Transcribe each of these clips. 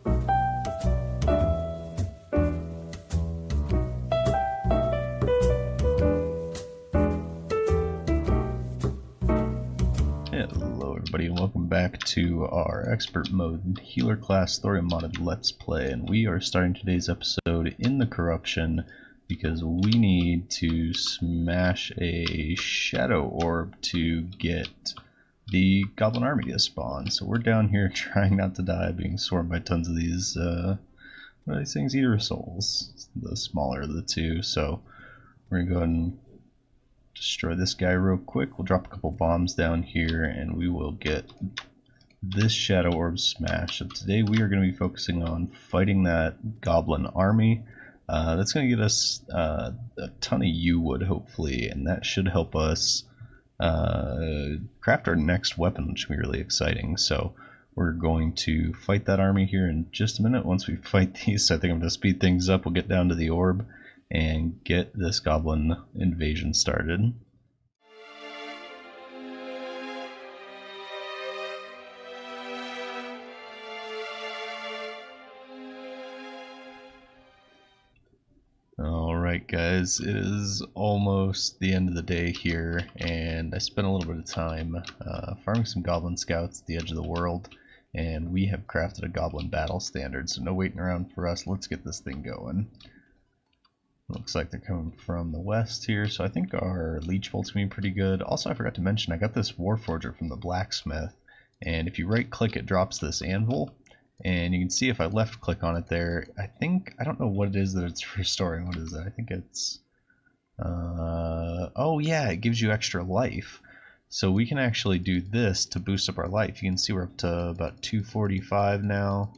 Hello everybody and welcome back to our expert mode healer class Thorium modded let's play, and we are starting today's episode in the corruption because we need to smash a shadow orb to get the Goblin Army to spawn. So we're down here trying not to die, being swarmed by tons of these what are these things? Eater souls, the smaller of the two. So we're gonna go ahead and destroy this guy real quick. We'll drop a couple bombs down here and we will get this shadow orb smashed. So today we are going to be focusing on fighting that Goblin Army. That's going to get us a ton of yew wood hopefully, and that should help us craft our next weapon, which will be really exciting. So we're going to fight that army here in just a minute. Once we fight these, I think I'm going to speed things up. We'll get down to the orb and get this goblin invasion started. Alright guys, it is almost the end of the day here, and I spent a little bit of time farming some goblin scouts at the edge of the world, and we have crafted a goblin battle standard, so no waiting around for us. Let's get this thing going. Looks like they're coming from the west here, so I think our leech bolt's gonna be pretty good. Also, I forgot to mention, I got this warforger from the blacksmith, and if you right click it drops this anvil, and you can see if I left click on it there, I don't know what it is that it's restoring. What is it? I think it's oh yeah, it gives you extra life, so we can actually do this to boost up our life. You can see we're up to about 245 now.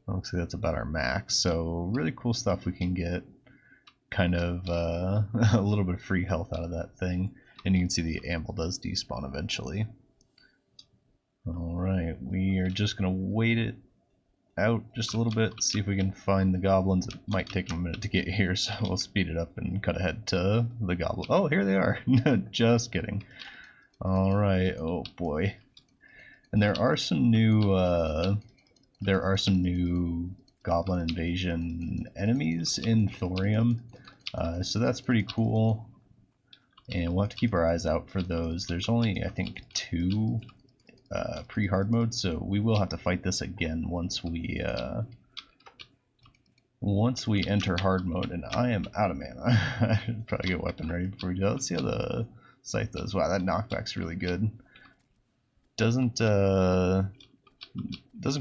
Looks like that's about our max, so really cool stuff. We can get kind of a little bit of free health out of that thing, and you can see the anvil does despawn eventually. Alright, we are just gonna wait it out just a little bit, see if we can find the goblins. It might take them a minute to get here, so we'll speed it up and cut ahead to the goblin. Oh, here they are. Just kidding. Alright, oh boy. And there are some new goblin invasion enemies in Thorium. So that's pretty cool, and we'll have to keep our eyes out for those. There's only, I think, 2 pre-hard modes, so we will have to fight this again once we enter hard mode. And I am out of mana. I should probably get a weapon ready before we do that. Let's see how the scythe does. Wow, that knockback's really good. Doesn't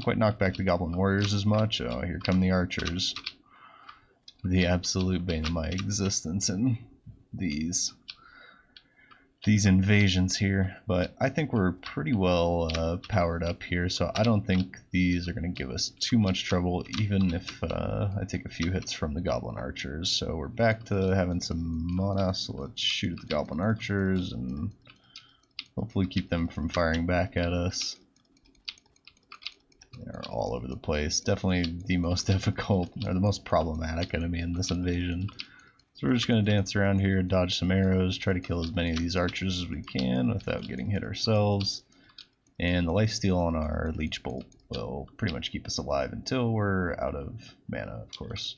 quite knock back the goblin warriors as much. Oh, here come the archers. The absolute bane of my existence in these invasions here, but I think we're pretty well powered up here, so I don't think these are going to give us too much trouble, even if I take a few hits from the goblin archers. So we're back to having some mana, so let's shoot at the goblin archers and hopefully keep them from firing back at us. They're all over the place. Definitely the most difficult, or the most problematic enemy in this invasion. So we're just going to dance around here, dodge some arrows, try to kill as many of these archers as we can without getting hit ourselves. And the lifesteal on our leech bolt will pretty much keep us alive until we're out of mana, of course.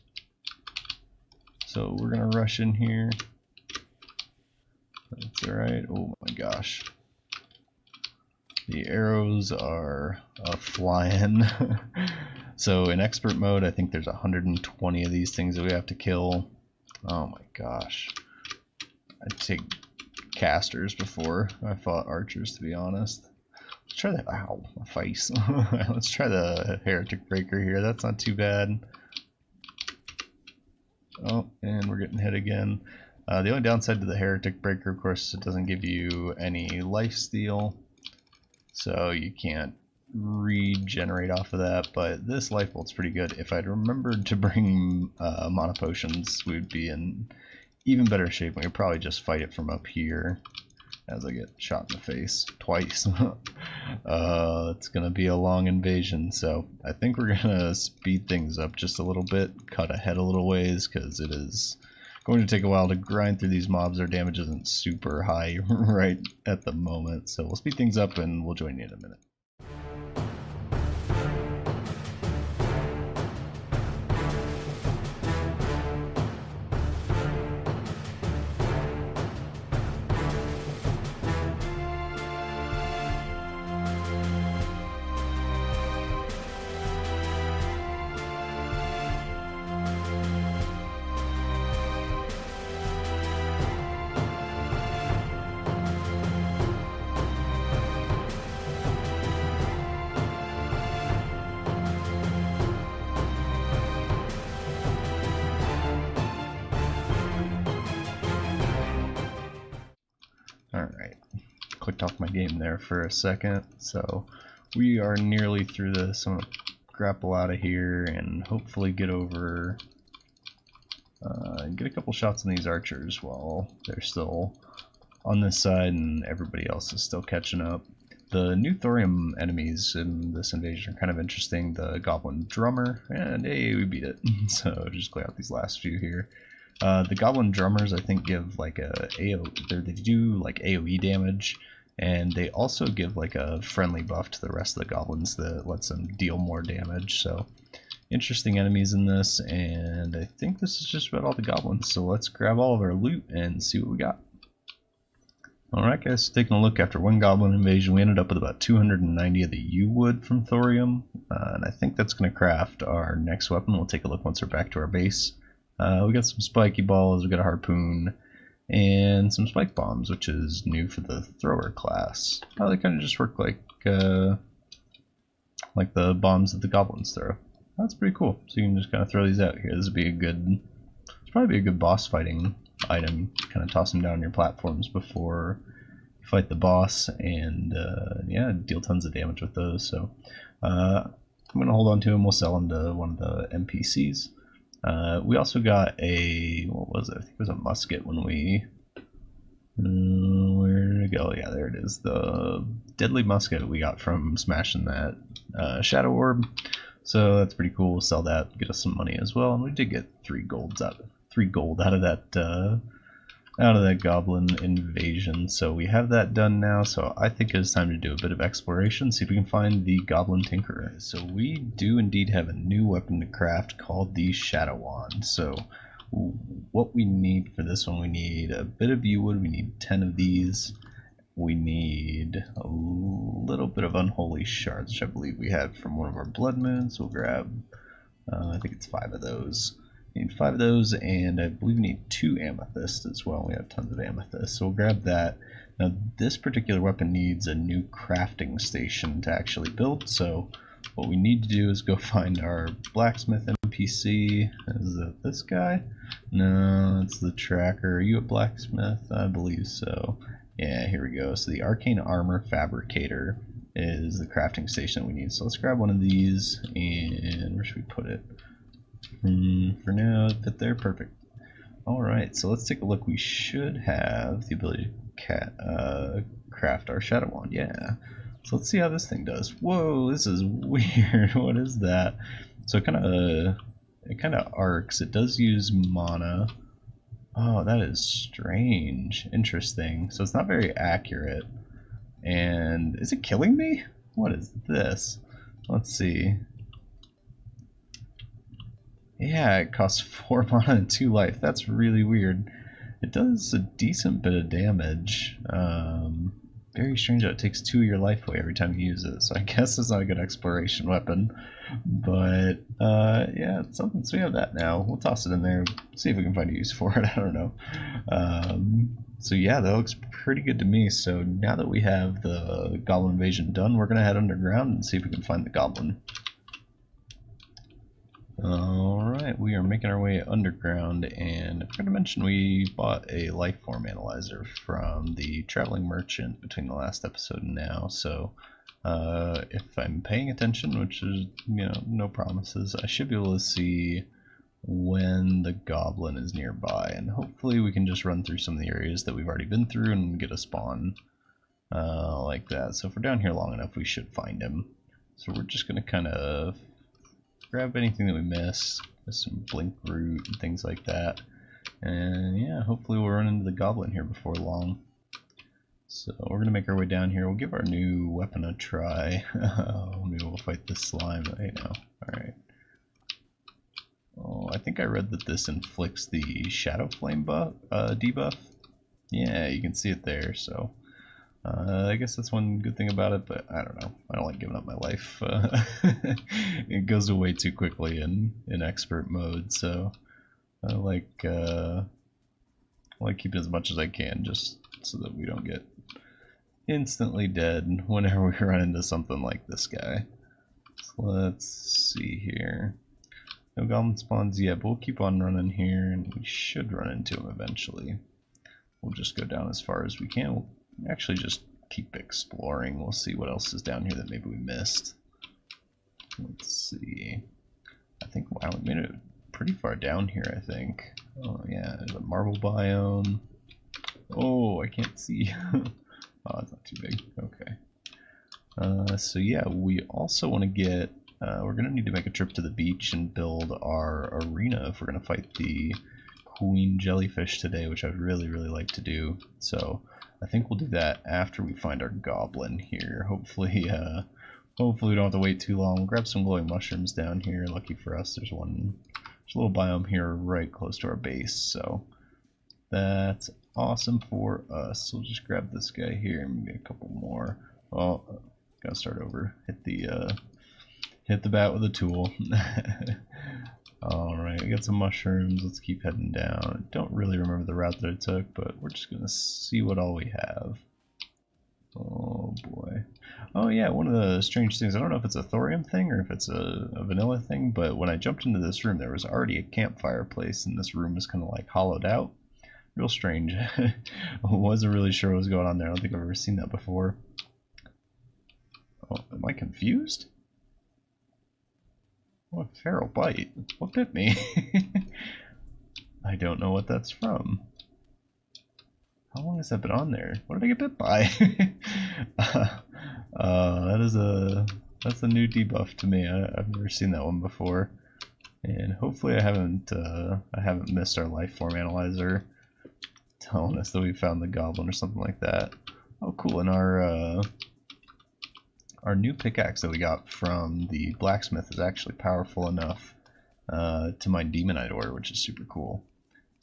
So we're going to rush in here. That's alright. Oh my gosh. The arrows are flying. So in expert mode, I think there's 120 of these things that we have to kill. Oh my gosh. I'd take casters before I fought archers, to be honest. Let's try that. Ow, my face. Let's try the heretic breaker here. That's not too bad. Oh, and we're getting hit again. The only downside to the heretic breaker, of course, it doesn't give you any lifesteal, so you can't regenerate off of that, but this life bolt's pretty good. If I'd remembered to bring mana potions, we'd be in even better shape. We could probably just fight it from up here as I get shot in the face twice. It's gonna be a long invasion, so I think we're gonna speed things up just a little bit, cut ahead a little ways, because it is going to take a while to grind through these mobs. Our damage isn't super high right at the moment, so we'll speed things up and we'll join you in a minute. knocked off my game there for a second. So we are nearly through this. I'm going to grapple out of here and hopefully get over, get a couple shots on these archers while they're still on this side and everybody else is still catching up. The new Thorium enemies in this invasion are kind of interesting. The Goblin Drummer, and hey, we beat it. So just clear out these last few here. The Goblin Drummers, I think, give like they do like AoE damage, and they also give like a friendly buff to the rest of the goblins that lets them deal more damage. So interesting enemies in this, and I think this is just about all the goblins. So let's grab all of our loot and see what we got. Alright guys, taking a look after one goblin invasion, we ended up with about 290 of the U-wood from Thorium, and I think that's going to craft our next weapon. We'll take a look once we're back to our base. We got some spiky balls, we got a harpoon, and some spike bombs, which is new for the thrower class. They kind of just work like the bombs that the goblins throw. That's pretty cool. So you can just kind of throw these out here. This would be a good, it's probably be a good boss fighting item. Kind of toss them down your platforms before you fight the boss, and yeah, deal tons of damage with those. So I'm gonna hold on to them. We'll sell them to one of the NPCs. We also got a, what was it? I think it was a musket when we, where did it go? Yeah, there it is. The deadly musket we got from smashing that shadow orb. So that's pretty cool. We'll sell that, get us some money as well. And we did get 3 gold out of that goblin invasion. So we have that done now. So I think it's time to do a bit of exploration, see if we can find the goblin tinkerer. So we do indeed have a new weapon to craft called the shadow wand. So what we need for this one, we need a bit of yew-wood, we need 10 of these. We need a little bit of unholy shards, which I believe we had from one of our blood moons. We'll grab, I think it's 5 of those. We need 5 of those, and I believe we need 2 amethysts as well. We have tons of amethysts, so we'll grab that. Now this particular weapon needs a new crafting station to actually build, so what we need to do is go find our blacksmith NPC. Is it this guy? No, it's the tracker. Are you a blacksmith? I believe so. Yeah, here we go. So the arcane armor fabricator is the crafting station that we need. So let's grab one of these, and where should we put it? For now, fit there, perfect. Alright, so let's take a look. We should have the ability to craft our shadow wand, yeah. So let's see how this thing does. Whoa, this is weird. What is that? So it kind of arcs. It does use mana. Oh, that is strange. Interesting. So it's not very accurate. And is it killing me? What is this? Let's see. Yeah, it costs 4 mana and 2 life. That's really weird. It does a decent bit of damage. Very strange that it takes 2 of your life away every time you use it. So I guess it's not a good exploration weapon. But yeah, it's something. So we have that now. We'll toss it in there. See if we can find a use for it. I don't know. So yeah, that looks pretty good to me. So now that we have the goblin invasion done, we're gonna head underground and see if we can find the goblin. Alright, we are making our way underground, and I forgot to mention we bought a life form analyzer from the traveling merchant between the last episode and now, so if I'm paying attention, which is, you know, no promises, I should be able to see when the goblin is nearby, and hopefully we can just run through some of the areas that we've already been through and get a spawn like that. So if we're down here long enough, we should find him. So we're just going to kind of grab anything that we miss, some blink root and things like that, and yeah, hopefully we'll run into the goblin here before long. So we're gonna make our way down here. We'll give our new weapon a try. Maybe we'll fight this slime right now. Alright. Oh, I think I read that this inflicts the shadow flame debuff. Yeah, you can see it there, so I guess that's one good thing about it, but I don't know. I don't like giving up my life. It goes away too quickly in expert mode, so I like keeping as much as I can just so that we don't get instantly dead whenever we run into something like this guy. So let's see here. No goblin spawns yet, but we'll keep on running here, and we should run into him eventually. We'll just go down as far as we can. We'll actually just keep exploring. We'll see what else is down here that maybe we missed. Let's see. I think, wow, we made it pretty far down here, I think. Oh yeah, there's a marble biome. Oh, I can't see. Oh, it's not too big. Okay. So yeah, we also want to get, we're going to need to make a trip to the beach and build our arena if we're going to fight the Queen Jellyfish today, which I'd really, really like to do. So I think we'll do that after we find our goblin here. Hopefully, hopefully we don't have to wait too long. We'll grab some glowing mushrooms down here. Lucky for us, there's a little biome here right close to our base, so that's awesome for us. So we'll just grab this guy here and get a couple more. Oh, gotta start over. Hit the bat with a tool. Alright, we got some mushrooms. Let's keep heading down. I don't really remember the route that I took, but we're just gonna see what all we have. Oh boy. Oh yeah, one of the strange things, I don't know if it's a thorium thing or if it's a vanilla thing, but when I jumped into this room there was already a campfire place and this room was kind of like hollowed out. Real strange. I wasn't really sure what was going on there. I don't think I've ever seen that before. Oh, am I confused? What a feral bite. What bit me? I don't know what that's from. How long has that been on there? What did I get bit by? That's a new debuff to me. I've never seen that one before, and hopefully I haven't missed our life form analyzer telling us that we found the goblin or something like that. Oh, cool! And our new pickaxe that we got from the blacksmith is actually powerful enough to mine demonite ore, which is super cool.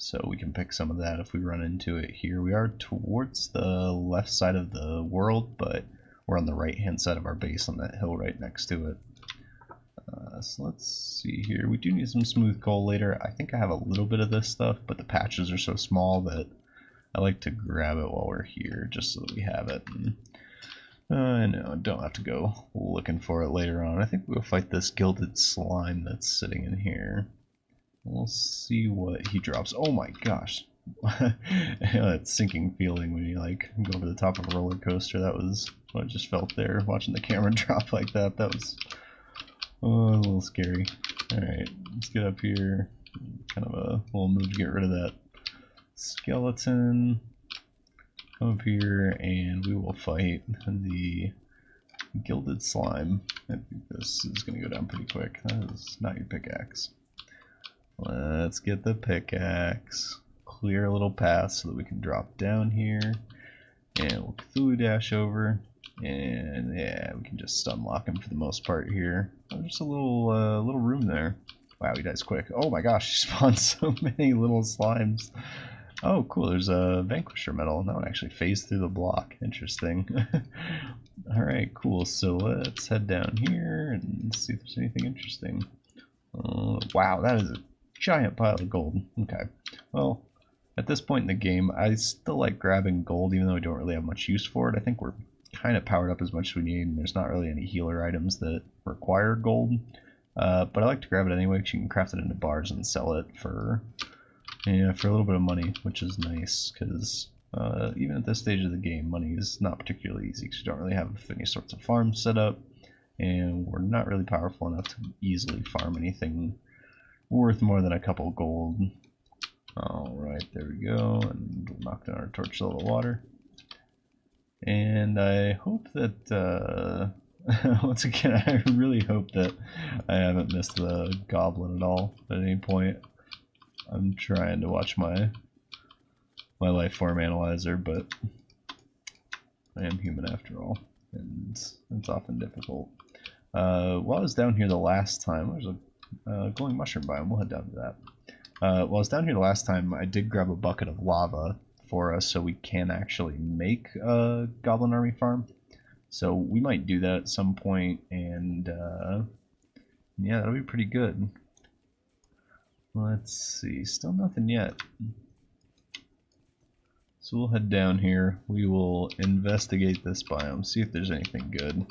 So we can pick some of that if we run into it here. We are towards the left side of the world, but we're on the right hand side of our base on that hill right next to it. So let's see here. We do need some smooth coal later. I think I have a little bit of this stuff, but the patches are so small that I like to grab it while we're here just so that we have it. And I don't have to go looking for it later on. I think we'll fight this gilded slime that's sitting in here. We'll see what he drops. Oh my gosh. That sinking feeling when you like go over the top of a roller coaster. That was what I just felt there, watching the camera drop like that. That was a little scary. Alright, let's get up here. Kind of a little move to get rid of that skeleton. Come up here and we will fight the gilded slime. I think this is going to go down pretty quick. That is not your pickaxe. Let's get the pickaxe, clear a little path so that we can drop down here, and we'll Cthulhu dash over, and yeah, we can just unlock him for the most part here. Oh, just a little room there. Wow, he dies quick. Oh my gosh, he spawns so many little slimes. Oh cool, there's a Vanquisher medal. That one actually phased through the block. Interesting. Alright, cool, so let's head down here and see if there's anything interesting. Wow, that is a giant pile of gold. Okay, well, at this point in the game, I still like grabbing gold, even though I don't really have much use for it. I think we're kind of powered up as much as we need, and there's not really any healer items that require gold. But I like to grab it anyway, because you can craft it into bars and sell it for a little bit of money, which is nice, because even at this stage of the game, money is not particularly easy, because you don't really have any sorts of farms set up, and we're not really powerful enough to easily farm anything worth more than a couple gold. Alright, there we go, and we'll knock down our torch to a little water. And I hope that, once again, I really hope that I haven't missed the goblin at all at any point. I'm trying to watch my life form analyzer, but I am human after all, and it's often difficult. While I was down here the last time, there's a glowing mushroom biome. We'll head down to that. While I was down here the last time, I did grab a bucket of lava for us so we can actually make a Goblin Army farm. So we might do that at some point, and yeah, that'll be pretty good. Let's see, still nothing yet. So we'll head down here. We will investigate this biome, see if there's anything good.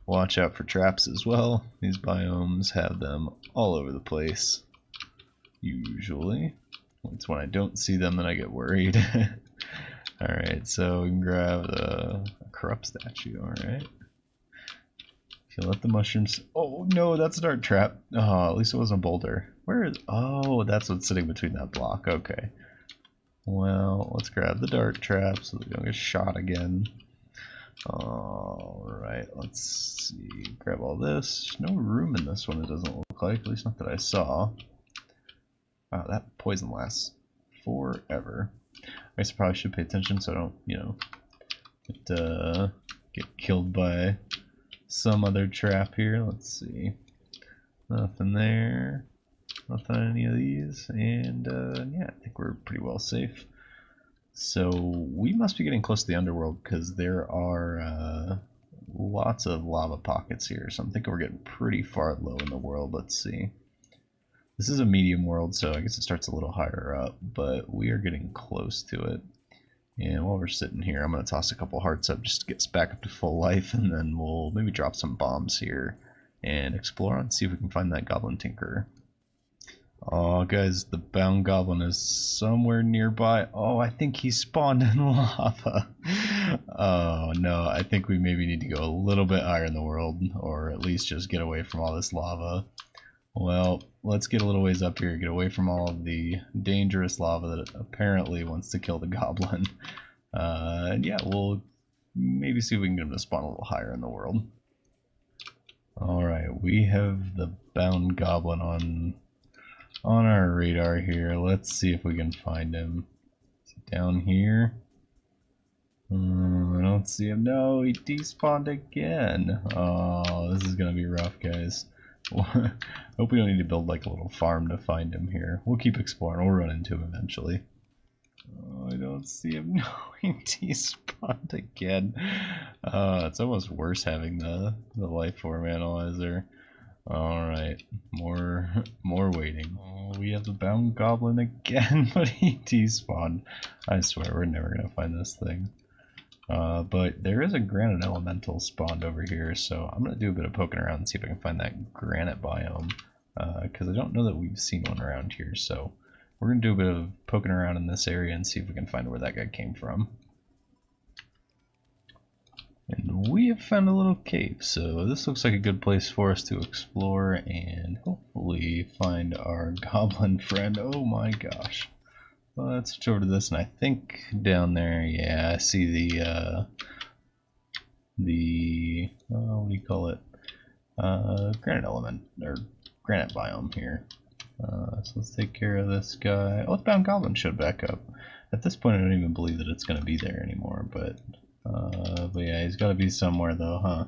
Watch out for traps as well. These biomes have them all over the place. Usually. It's when I don't see them that I get worried. Alright, so we can grab a corrupt statue, alright. Fill up the mushrooms. Oh no, that's a dart trap. Oh, at least it wasn't a boulder. Where is... Oh, that's what's sitting between that block. Okay. Well, let's grab the dart trap so that we don't get shot again. Alright, let's see. Grab all this. There's no room in this one, it doesn't look like. At least not that I saw. Wow, that poison lasts forever. I guess I probably should pay attention so I don't, you know, get killed by some other trap here. Let's see. Nothing there. Nothing on any of these. And yeah, I think we're pretty well safe. So we must be getting close to the underworld because there are lots of lava pockets here. So I'm thinking we're getting pretty far low in the world. Let's see. This is a medium world, so I guess it starts a little higher up, but we are getting close to it. And while we're sitting here, I'm going to toss a couple hearts up just to get us back up to full life, and then we'll maybe drop some bombs here and explore and see if we can find that Goblin Tinker. Oh, guys, the bound goblin is somewhere nearby. Oh, I think he spawned in lava. Oh, no, I think we maybe need to go a little bit higher in the world, or at least just get away from all this lava. Well, let's get a little ways up here, get away from all of the dangerous lava that apparently wants to kill the goblin. And yeah, we'll maybe see if we can get him to spawn a little higher in the world. Alright, we have the bound goblin on our radar here. Let's see if we can find him. Is he down here? I don't see him. No, he despawned again. Oh, this is gonna be rough, guys. Hope we don't need to build like a little farm to find him here. We'll keep exploring. We'll run into him eventually. Oh, I don't see him. No, he despawned again. It's almost worse having the life form analyzer. Alright, more waiting. Oh, we have the bound goblin again, but he despawned. I swear we're never gonna find this thing. But there is a granite elemental spawned over here, so I'm going to do a bit of poking around and see if I can find that granite biome, because I don't know that we've seen one around here, so we're going to do a bit of poking around in this area and see if we can find where that guy came from. And we have found a little cave, so this looks like a good place for us to explore and hopefully find our goblin friend. Oh my gosh. Let's switch over to this, and I think down there, yeah, I see the what do you call it? Granite element, or granite biome here. So let's take care of this guy. Oh, the bound goblin showed back up. At this point, I don't even believe that it's going to be there anymore, but yeah, he's got to be somewhere though, huh?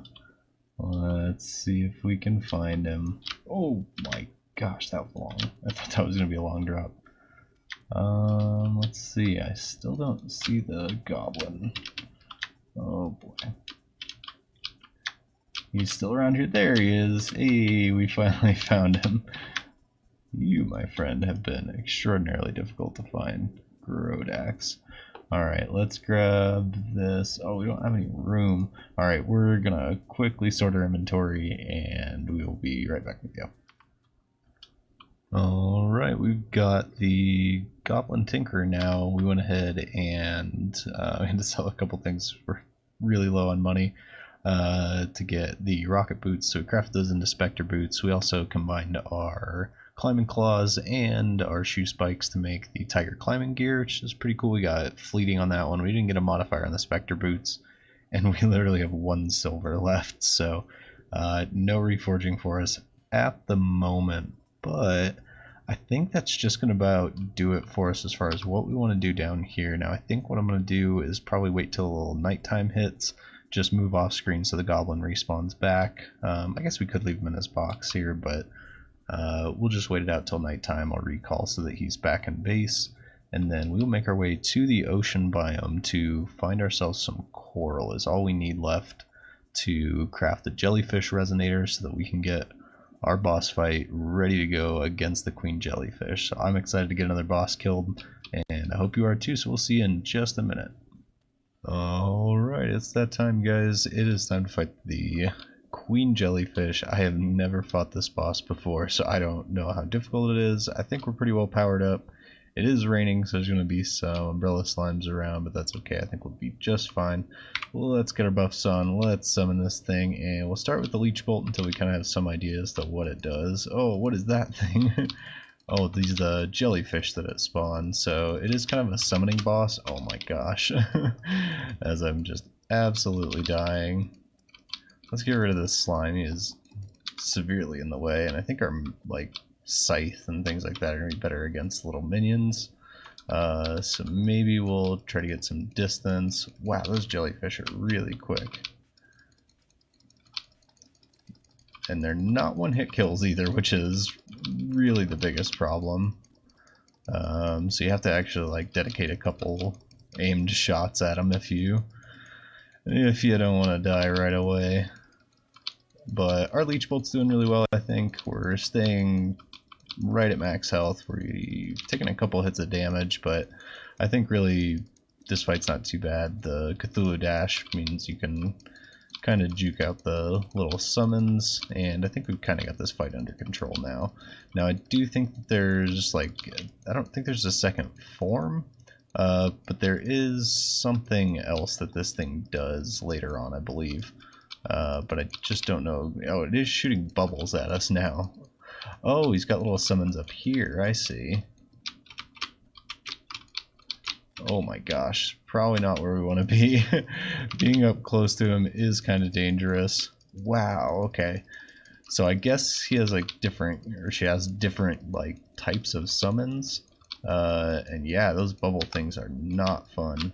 Let's see if we can find him. Oh my gosh, that was long. I thought that was going to be a long drop. Let's see, I still don't see the goblin. Oh boy. He's still around here. There he is. Hey, we finally found him. You, my friend, have been extraordinarily difficult to find. Grodax. Alright, let's grab this. Oh, we don't have any room. Alright, we're gonna quickly sort our inventory and we will be right back with you. Alright, we've got the Goblin Tinker now. We went ahead and we had to sell a couple things for really low on money to get the rocket boots, so we crafted those into Spectre boots. We also combined our climbing claws and our shoe spikes to make the tiger climbing gear, which is pretty cool. We got fleeting on that one. We didn't get a modifier on the Spectre boots, and we literally have 1 silver left, so no reforging for us at the moment. But I think that's just going to about do it for us as far as what we want to do down here. Now I think what I'm going to do is probably wait till a little nighttime hits, just move off screen so the goblin respawns back. I guess we could leave him in his box here, but we'll just wait it out till nighttime. I'll recall so that he's back in base, and then we'll make our way to the ocean biome to find ourselves some coral. Is all we need left to craft the jellyfish resonator so that we can get our boss fight ready to go against the Queen Jellyfish. So I'm excited to get another boss killed, and I hope you are too, so we'll see you in just a minute. Alright, it's that time, guys. It is time to fight the Queen Jellyfish. I have never fought this boss before, so I don't know how difficult it is. I think we're pretty well powered up, It is raining, so there's going to be some umbrella slimes around, but that's okay. I think we'll be just fine. Let's get our buffs on. Let's summon this thing, and we'll start with the leech bolt until we kind of have some idea as to what it does. Oh, what is that thing? Oh, these are the jellyfish that it spawns. So it is kind of a summoning boss. Oh my gosh. As I'm just absolutely dying. Let's get rid of this slime. He is severely in the way, and I think our like scythe and things like that are going to be better against little minions. So maybe we'll try to get some distance. Wow, those jellyfish are really quick. And they're not one-hit kills either, which is really the biggest problem. So you have to actually like dedicate a couple aimed shots at them if you don't want to die right away. But our leech bolt's doing really well. I think we're staying right at max health. We've taken a couple hits of damage, but I think really this fight's not too bad. The Cthulhu dash means you can kind of juke out the little summons, and I think we've kind of got this fight under control now. Now I do think that there's like, I don't think there's a second form, but there is something else that this thing does later on, I believe. But I just don't know. Oh, it is shooting bubbles at us now. Oh, he's got little summons up here, I see. Oh my gosh, probably not where we want to be. Being up close to him is kind of dangerous. Wow, okay. So I guess he has like different, or she has different like types of summons. And yeah, those bubble things are not fun.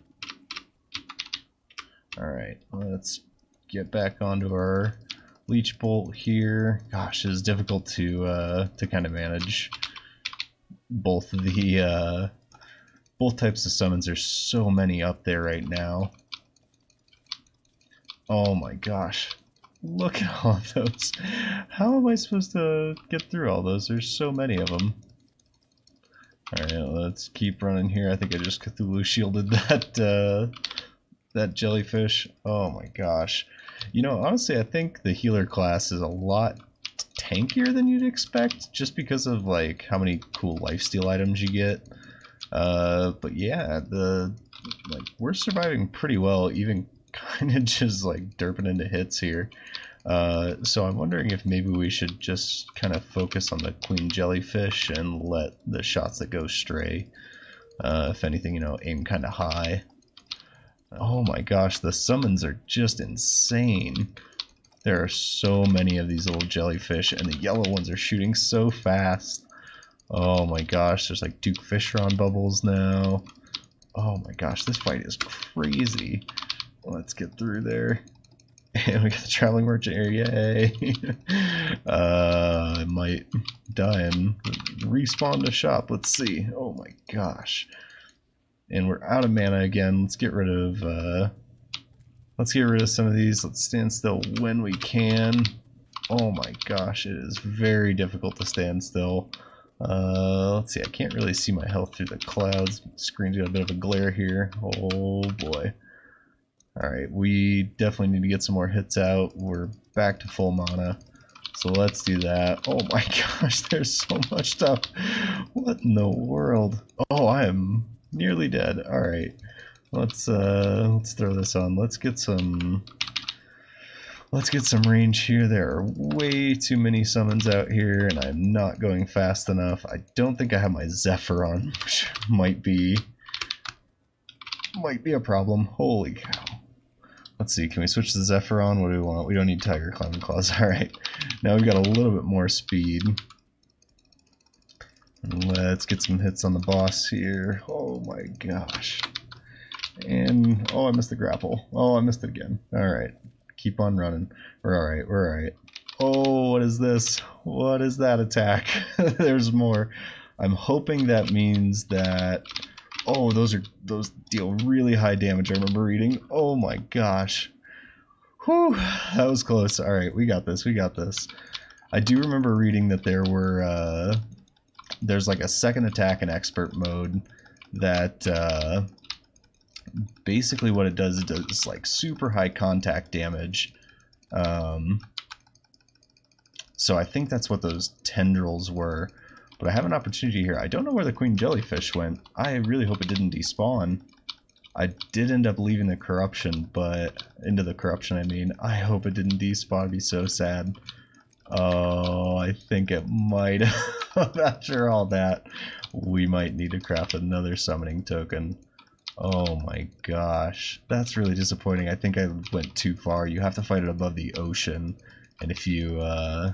Alright, let's get back onto our leech bolt here. Gosh, it is difficult to kind of manage both the both types of summons. There's so many up there right now. Oh my gosh, look at all of those. How am I supposed to get through all those? There's so many of them. Alright, let's keep running here. I think I just Cthulhu shielded that jellyfish. Oh my gosh. You know, honestly, I think the healer class is a lot tankier than you'd expect, just because of like how many cool lifesteal items you get. But yeah, we're surviving pretty well, even kind of just like derping into hits here. So I'm wondering if maybe we should just kind of focus on the Queen Jellyfish and let the shots that go stray, if anything, you know, aim kind of high. Oh my gosh, the summons are just insane. There are so many of these little jellyfish, and the yellow ones are shooting so fast. Oh my gosh, there's like Duke Fishron bubbles now. Oh my gosh, this fight is crazy. Let's get through there. And we got the traveling merchant here, yay! I might die and respawn to shop, let's see. Oh my gosh. And we're out of mana again. Let's get rid of some of these. Let's stand still when we can. Oh my gosh, it is very difficult to stand still. Let's see, I can't really see my health through the clouds. Screen's got a bit of a glare here. Oh boy. Alright, we definitely need to get some more hits out. We're back to full mana. So let's do that. Oh my gosh, there's so much stuff. What in the world? Oh, I am nearly dead. Alright. Let's throw this on. Let's get some range here. There are way too many summons out here, and I'm not going fast enough. I don't think I have my Zephyr on, which might be a problem. Holy cow. Let's see, can we switch the Zephyr on? What do we want? We don't need Tiger Climbing Claws. Alright, now we've got a little bit more speed. And let's get some hits on the boss here. Oh my gosh. And, oh, I missed the grapple. Oh, I missed it again. Alright, keep on running. We're alright, we're alright. Oh, what is this? What is that attack? There's more. I'm hoping that means that... Oh, those deal really high damage, I remember reading. Oh my gosh. Whew, that was close. Alright, we got this, we got this. I do remember reading that there's like a second attack in expert mode that basically what it does like super high contact damage. So I think that's what those tendrils were. But I have an opportunity here. I don't know where the Queen Jellyfish went. I really hope it didn't despawn. I did end up leaving the corruption, but into the corruption I mean. I hope it didn't despawn. It'd be so sad. Oh, I think it might have. After all that, we might need to craft another summoning token. Oh my gosh, that's really disappointing. I think I went too far. You have to fight it above the ocean, and if you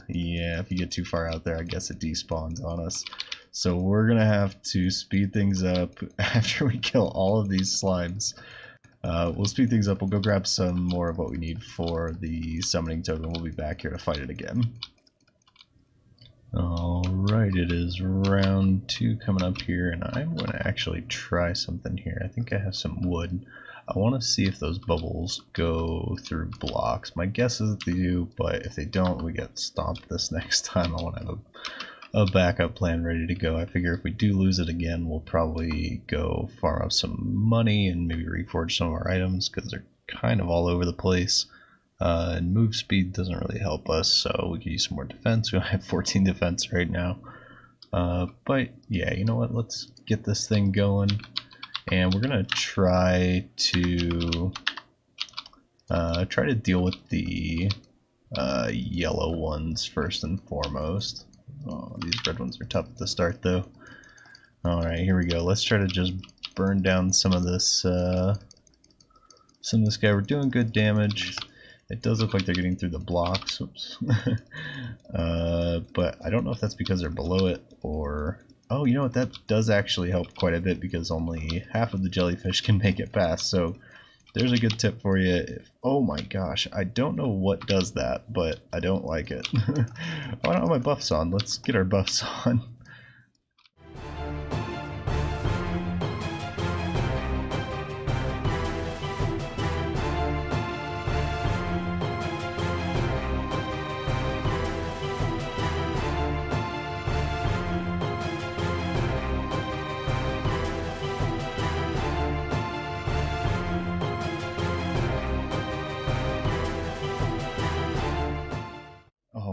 if you get too far out there, I guess it despawns on us. So we're gonna have to speed things up after we kill all of these slimes. We'll speed things up. We'll go grab some more of what we need for the summoning token. We'll be back here to fight it again. Alright, it is round 2 coming up here, and I'm going to actually try something here. I think I have some wood. I want to see if those bubbles go through blocks. My guess is that they do, but if they don't, we get stomped this next time. I want to have a backup plan ready to go. I figure if we do lose it again, we'll probably go farm up some money and maybe reforge some of our items, because they're kind of all over the place. And move speed doesn't really help us, so we could use some more defense. We only have 14 defense right now. But yeah, you know what? Let's get this thing going. And we're gonna try to deal with the yellow ones first and foremost. Oh, these red ones are tough at the start though. Alright, here we go. Let's try to just burn down some of this guy. We're doing good damage. It does look like they're getting through the blocks. Oops. But I don't know if that's because they're below it or... Oh, you know what? That does actually help quite a bit, because only half of the jellyfish can make it past. So there's a good tip for you. Oh my gosh, I don't know what does that, but I don't like it. Oh, I don't have my buffs on. Let's get our buffs on.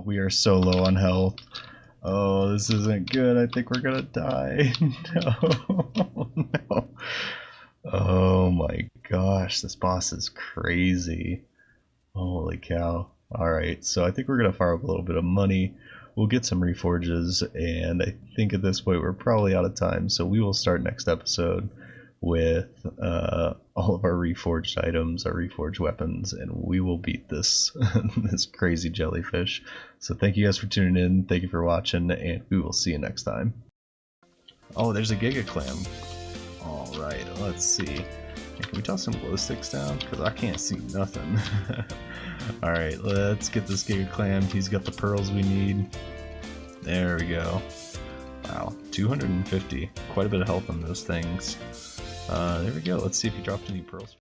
We are so low on health. Oh, this isn't good. I think we're gonna die. No, no. Oh my gosh, this boss is crazy. Holy cow. Alright, so I think we're gonna fire up a little bit of money. We'll get some reforges, and I think at this point we're probably out of time, so we will start next episode with all of our reforged items, our reforged weapons, and we will beat this this crazy jellyfish. So thank you guys for tuning in, thank you for watching, and we will see you next time. Oh, there's a Giga Clam. Alright, let's see. Can we toss some glow sticks down? Because I can't see nothing. Alright, let's get this Giga Clam. He's got the pearls we need. There we go. Wow, 250. Quite a bit of health on those things. There we go. Let's see if he dropped any pearls.